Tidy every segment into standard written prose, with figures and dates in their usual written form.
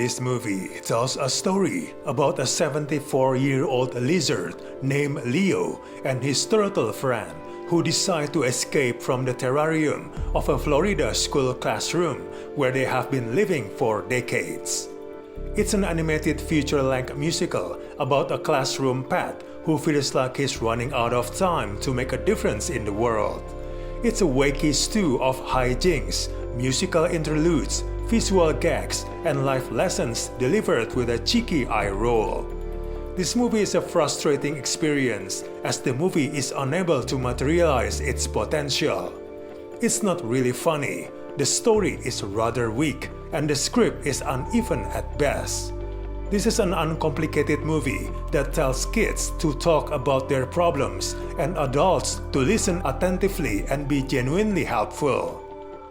This movie tells a story about a 74-year-old lizard named Leo and his turtle friend who decide to escape from the terrarium of a Florida school classroom where they have been living for decades. It's an animated feature-length musical about a classroom pet who feels like he's running out of time to make a difference in the world. It's a wacky stew of hijinks, musical interludes, visual gags, and life lessons delivered with a cheeky eye roll. This movie is a frustrating experience as the movie is unable to materialize its potential. It's not really funny, the story is rather weak, and the script is uneven at best. This is an uncomplicated movie that tells kids to talk about their problems and adults to listen attentively and be genuinely helpful.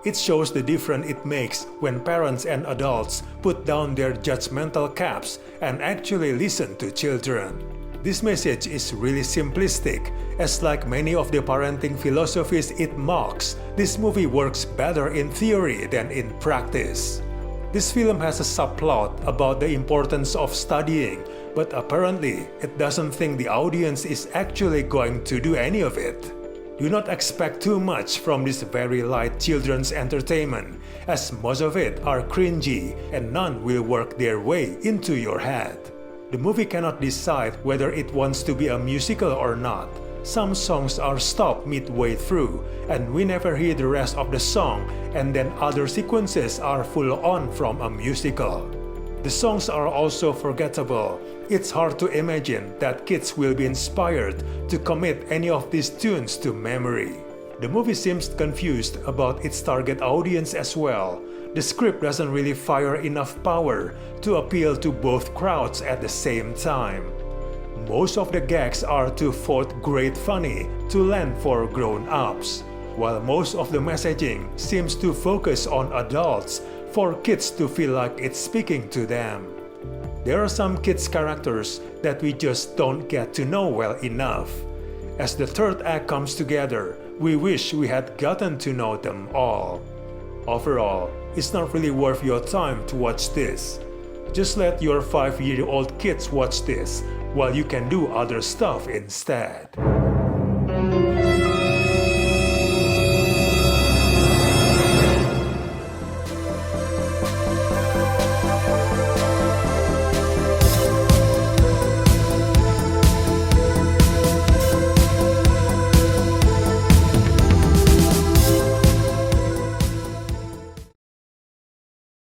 It shows the difference it makes when parents and adults put down their judgmental caps and actually listen to children. This message is really simplistic, as like many of the parenting philosophies it mocks, this movie works better in theory than in practice. This film has a subplot about the importance of studying, but apparently it doesn't think the audience is actually going to do any of it. Do not expect too much from this very light children's entertainment, as most of it are cringy and none will work their way into your head. The movie cannot decide whether it wants to be a musical or not. Some songs are stopped midway through, and we never hear the rest of the song, and then other sequences are full on from a musical. The songs are also forgettable. It's hard to imagine that kids will be inspired to commit any of these tunes to memory. The movie seems confused about its target audience as well. The script doesn't really fire enough power to appeal to both crowds at the same time. Most of the gags are too fourth-grade funny to land for grown-ups, while most of the messaging seems to focus on adults for kids to feel like it's speaking to them. There are some kids' characters that we just don't get to know well enough. As the third act comes together, we wish we had gotten to know them all. Overall, it's not really worth your time to watch this. Just let your 5-year-old kids watch this while you can do other stuff instead.